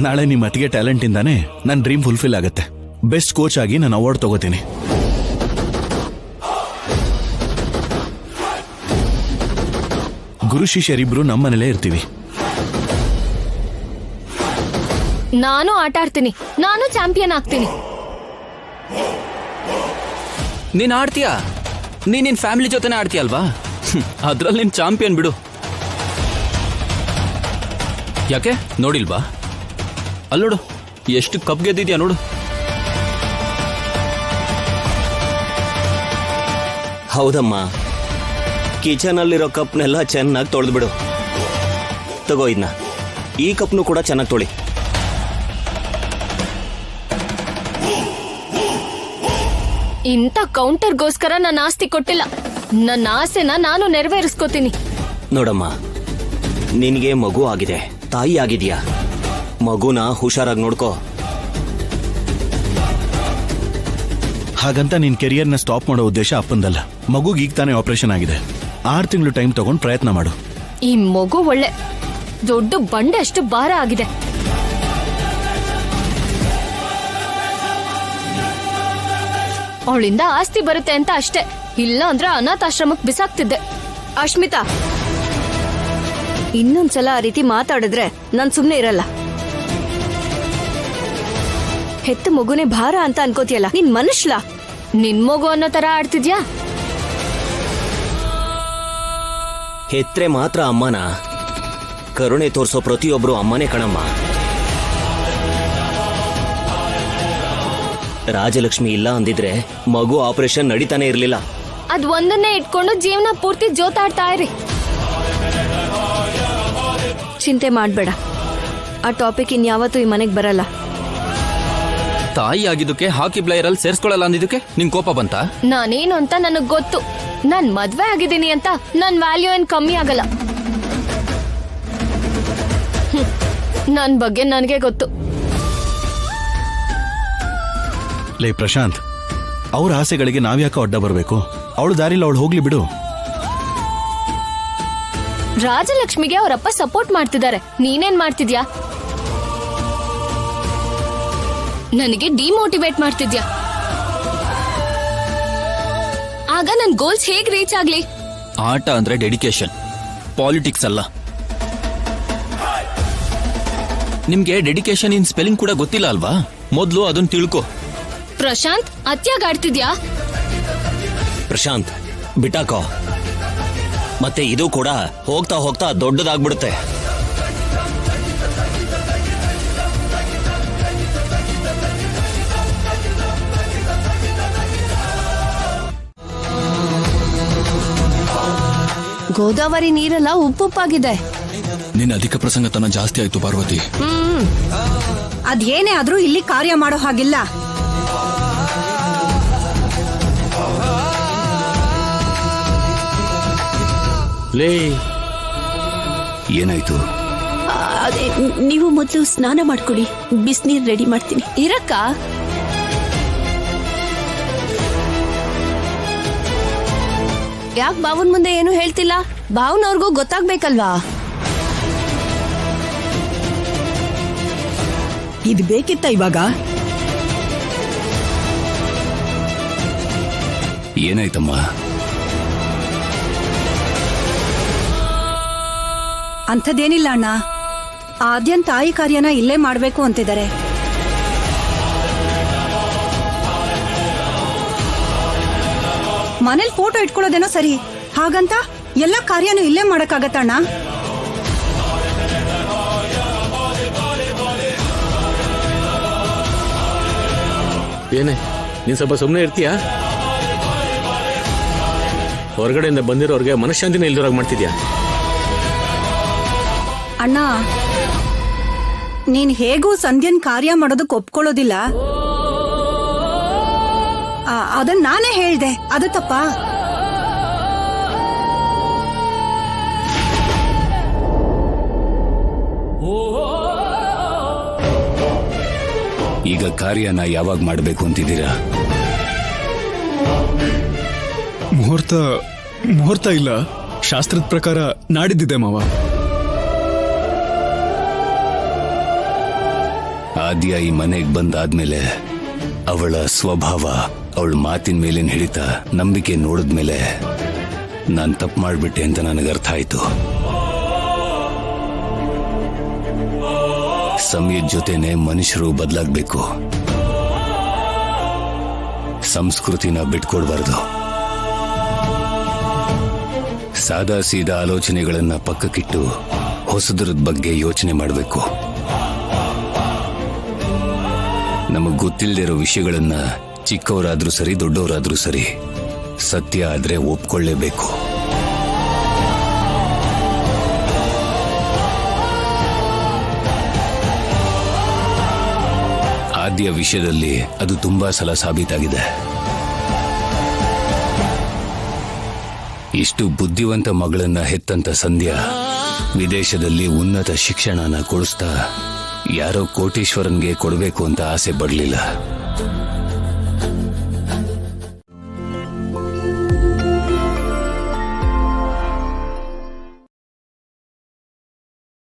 ನಾಳೆ ನಿಮ್ಮ ಅತ್ತಿಗೆ ಟ್ಯಾಲೆಂಟ್ ಇಂದಾನೆ ನನ್ನ ಡ್ರೀಮ್ ಫುಲ್ಫಿಲ್ ಆಗುತ್ತೆ. ಬೆಸ್ಟ್ ಕೋಚ್ ಆಗಿ ನಾನು ಅವಾರ್ಡ್ ತಗೋತೀನಿ. ಗುರು ಶಿಷ್ಯರಿಬ್ರು ನಮ್ಮನೇಲೇ ಇರ್ತೀವಿ. ನಾನು ಆಟ ಆಡ್ತೀನಿ, ನಾನು ಚಾಂಪಿಯನ್ ಆಗ್ತೀನಿ. ನೀನ್ ಆಡ್ತೀಯಾ? ನಿನ್ ಫ್ಯಾಮಿಲಿ ಜೊತೆನೇ ಆಡ್ತೀಯಲ್ವಾ? ಅದ್ರಲ್ಲಿ ನೀನ್ ಚಾಂಪಿಯನ್ ಬಿಡು. ಯಾಕೆ ನೋಡಿಲ್ವಾ? ಅಲ್ಲೋಡು ಎಷ್ಟು ಕಪ್ ಗೆದ್ದಿದ್ಯಾ ನೋಡು. ಹೌದಮ್ಮ, ಕಿಚನಲ್ಲಿರೋ ಕಪ್ನೆಲ್ಲ ಚೆನ್ನಾಗಿ ತೊಳೆದ್ಬಿಡು. ತಗೋ ಇದನ್ನ, ಈ ಕಪ್ನು ಕೂಡ ಚೆನ್ನಾಗಿ ತೊಳಿ. ಇಂಥ ಕೌಂಟರ್ಗೋಸ್ಕರ ನನ್ನ ಆಸ್ತಿ ಕೊಟ್ಟಿಲ್ಲ. ನನ್ನ ಆಸೆನ ನಾನು ನೆರವೇರಿಸ್ಕೋತೀನಿ. ನೋಡಮ್ಮ, ನಿನಗೆ ಮಗು ಆಗಿದೆ, ತಾಯಿ ಆಗಿದೆಯಾ. ಮಗುನ ಹುಷಾರಾಗಿ ನೋಡ್ಕೋ. ಹಾಗಂತ ನಿನ್ ಕೆರಿಯರ್ನ ಸ್ಟಾಪ್ ಮಾಡೋ ಉದ್ದೇಶ ಅಪ್ಪಂದಲ್ಲ. ಮಗುಗೆ ಈಗ ತಾನೇ ಆಪರೇಷನ್ ಆಗಿದೆ. 6 ತಿಂಗಳು ಟೈಮ್ ತಗೊಂಡು ಪ್ರಯತ್ನ ಮಾಡು. ಈ ಮಗು ಒಳ್ಳೆ ದೊಡ್ಡ ಬಂಡೆ ಅಷ್ಟು ಭಾರ ಆಗಿದೆ. ಅವಳಿಂದ ಆಸ್ತಿ ಬರುತ್ತೆ ಅಂತ ಅಷ್ಟೇ, ಇಲ್ಲ ಅಂದ್ರೆ ಅನಾಥಾಶ್ರಮಕ್ಕೆ ಬಿಸಾಕ್ತಿದ್ದೆ. ಅಶ್ಮಿತಾ, ಇನ್ನೊಂದ್ಸಲ ಆ ರೀತಿ ಮಾತಾಡಿದ್ರೆ ನಾನ್ ಸುಮ್ನೆ ಇರಲ್ಲ. ಹೆತ್ತ ಮಗುನೇ ಭಾರ ಅಂತ ಅನ್ಕೋತಿಯಲ್ಲ, ನೀನ್ ಮನುಷ್ಯಲ? ನಿನ್ ಮಗು ಅನ್ನೋ ತರ ಆಡ್ತಿದ್ಯಾ? ಹೆತ್ರೆ ಮಾತ್ರ ಅಮ್ಮನ. ಕರುಣೆ ತೋರಿಸೋ ಪ್ರತಿಯೊಬ್ರು ಅಮ್ಮನೇ ಕಣಮ್ಮ. ರಾಜಲಕ್ಷ್ಮಿ ಇಲ್ಲ ಅಂದಿದ್ರೆ ಮಗು ಆಪರೇಷನ್ ನಡೀತಾನೆ ಇರ್ಲಿಲ್ಲ. ಅದ್ ಒಂದನ್ನೇ ಇಟ್ಕೊಂಡು ಜೀವನ ಪೂರ್ತಿ ಜೋತಾಡ್ತಾ ಇರಿ. ಚಿಂತೆ ಮಾಡ್ಬೇಡ, ಆ ಟಾಪಿಕ್ ಇನ್ಯಾವತ್ತೂ ಈ ಮನೆಗ್ ಬರಲ್ಲ. ತಾಯಿ ಆಗಿದ್ದಕ್ಕೆ ಹಾಕಿ ಪ್ಲೇಯರ್ ಅಲ್ಲಿ ಸೇರ್ಸ್ಕೊಳ್ಳಲ್ಲ ಅಂದಿದ್ದಕ್ಕೆ ನಿನ್ ಕೋಪ ಬಂತ? ನಾನೇನು ಅಂತ ನನಗ್ ಗೊತ್ತು. ನಾನ್ ಮದ್ವೆ ಆಗಿದ್ದೀನಿ ಅಂತ ನನ್ ವ್ಯಾಲ್ಯೂ ಏನ್ ಕಮ್ಮಿ ಆಗಲ್ಲ. ನನ್ ಬಗ್ಗೆ ನನಗೆ ಗೊತ್ತು. ಲೇ ಪ್ರಶಾಂತ್, ಅವ್ರ ಆಸೆಗಳಿಗೆ ನಾವ್ಯಾಕೆ ಅಡ್ಡ ಬರಬೇಕು? ಅವಳು ದಾರಿಲಿ ಅವಳು ಹೋಗ್ಲಿ ಬಿಡು. ರಾಜಲಕ್ಷ್ಮಿಗೆ ಅವರಪ್ಪ ಸಪೋರ್ಟ್ ಮಾಡ್ತಿದ್ದಾರೆ, ನೀನೇನ್ ಮಾಡ್ತಿದ್ಯಾ? ನನಗೆ ಡಿಮೋಟಿವೇಟ್ ಮಾಡ್ತಿದ್ಯಾ? ಆಗ ನನ್ ಗೋಲ್ಸ್ ಹೇಗ್ ರೀಚ್ ಆಗ್ಲಿ? ಆಟ ಅಂದ್ರೆ ಡೆಡಿಕೇಶನ್, ಪಾಲಿಟಿಕ್ಸ್ ಅಲ್ಲ. ನಿಮ್ಗೆ ಡೆಡಿಕೇಶನ್ ಇನ್ ಸ್ಪೆಲ್ಲಿಂಗ್ ಕೂಡ ಗೊತ್ತಿಲ್ಲ ಅಲ್ವಾ? ಮೊದ್ಲು ಅದನ್ನ ತಿಳ್ಕೊ. ಪ್ರಶಾಂತ್, ಅತ್ಯಾಗ ಆಡ್ತಿದ್ಯಾ? ಪ್ರಶಾಂತ್, ಬಿಟ್ಟಾಕೋ. ಮತ್ತೆ ಇದು ಕೂಡ ಹೋಗ್ತಾ ಹೋಗ್ತಾ ದೊಡ್ಡದಾಗ್ಬಿಡುತ್ತೆ. ಗೋದಾವರಿ ನೀರೆಲ್ಲ ಉಪ್ಪುಪ್ಪಾಗಿದೆ. ನಿನ್ನ ಅಧಿಕ ಪ್ರಸಂಗತನ ಜಾಸ್ತಿ ಆಯ್ತು ಪಾರ್ವತಿ. ಅದೇನೇ ಆದ್ರೂ ಇಲ್ಲಿ ಕಾರ್ಯ ಮಾಡೋ ಹಾಗಿಲ್ಲ. ಲೇ, ಏನಾಯ್ತು? ಅದೇ, ನೀವು ಮೊದಲು ಸ್ನಾನ ಮಾಡ್ಕೊಳ್ಳಿ, ಬಿಸಿನೀರ್ ರೆಡಿ ಮಾಡ್ತೀನಿ. ಇರಕ್ಕ, ಯಾಕೆ ಬಾವನ್ ಮುಂದೆ ಏನು ಹೇಳ್ತಿಲ್ಲ? ಬಾವನವ್ರಿಗೂ ಗೊತ್ತಾಗ್ಬೇಕಲ್ವಾ? ಇದು ಬೇಕಿತ್ತ ಇವಾಗ? ಏನಾಯ್ತಮ್ಮ? ಅಂಥದ್ದೇನಿಲ್ಲ ಅಣ್ಣ, ಆದ್ಯನ್ ತಾಯಿ ಕಾರ್ಯನ ಇಲ್ಲೇ ಮಾಡ್ಬೇಕು ಅಂತಿದ್ದಾರೆ. ಮನೇಲಿ ಫೋಟೋ ಇಟ್ಕೊಳ್ಳೋದೇನೋ ಸರಿ, ಹಾಗಂತ ಎಲ್ಲ ಕಾರ್ಯನೂ ಇಲ್ಲೇ ಮಾಡಕ್ಕಾಗತ್ತಣ್ಣ? ಏನೇ ನೀನ್ ಸ್ವಲ್ಪ ಸುಮ್ಮನೆ ಇರ್ತೀಯಾ? ಹೊರಗಡೆಯಿಂದ ಬಂದಿರೋರ್ಗೆ ಮನಃಶಾಂತಿನ ಇಲ್ದಿರೋಗ್ ಮಾಡ್ತಿದ್ಯಾ? ಅಣ್ಣ, ನೀನ್ ಹೇಗೂ ಸಂಧ್ಯನ್ ಕಾರ್ಯ ಮಾಡೋದಕ್ಕೆ ಒಪ್ಕೊಳ್ಳೋದಿಲ್ಲ. ಅದನ್ನ ನಾನೇ ಹೇಳ್ದೆ, ಅದು ತಪ್ಪಾ? ಈಗ ಕಾರ್ಯನ ಯಾವಾಗ ಮಾಡಬೇಕು ಅಂತಿದ್ದೀರಾ? ಮುಹೂರ್ತ ಇಲ್ಲ, ಶಾಸ್ತ್ರದ ಪ್ರಕಾರ ನಾಡಿದ್ದಿದೆ ಮಾವ. ಆದ್ಯ ಈ ಮನೆಗೆ ಬಂದಾದ್ಮೇಲೆ ಅವಳ ಸ್ವಭಾವ, ಅವಳ ಮಾತಿನ ಮೇಲಿನ ಹಿಡಿತ, ನಂಬಿಕೆ ನೋಡಿದ್ಮೇಲೆ ನಾನು ತಪ್ಪು ಮಾಡ್ಬಿಟ್ಟೆ ಅಂತ ನನಗೆ ಅರ್ಥ ಆಯ್ತು. ಸಮಯದ ಜೊತೆನೆ ಮನುಷ್ಯರು ಬದಲಾಗಬೇಕು, ಸಂಸ್ಕೃತಿನ ಬಿಟ್ಕೊಡ್ಬಾರ್ದು. ಸಾದಾ ಸೀದಾ ಆಲೋಚನೆಗಳನ್ನ ಪಕ್ಕಕ್ಕಿಟ್ಟು ಹೊಸದರದ ಬಗ್ಗೆ ಯೋಚನೆ ಮಾಡಬೇಕು. ನಮಗ್ ಗೊತ್ತಿಲ್ಲದಿರೋ ವಿಷಯಗಳನ್ನ ಚಿಕ್ಕವರಾದ್ರೂ ಸರಿ ದೊಡ್ಡವರಾದ್ರೂ ಸರಿ ಸತ್ಯ ಆದ್ರೆ ಒಪ್ಕೊಳ್ಳೇಬೇಕು. ಆದ್ಯ ವಿಷಯದಲ್ಲಿ ಅದು ತುಂಬಾ ಸಲ ಸಾಬೀತಾಗಿದೆ. ಇಷ್ಟು ಬುದ್ಧಿವಂತ ಮಗಳನ್ನ ಹೆತ್ತಂತ ಸಂಧ್ಯಾ ವಿದೇಶದಲ್ಲಿ ಉನ್ನತ ಶಿಕ್ಷಣನ ಕೊಡಿಸ್ತಾ ಯಾರೋ ಕೋಟೀಶ್ವರನ್ಗೆ ಕೊಡಬೇಕು ಅಂತ ಆಸೆ ಪಡಲಿಲ್ಲ.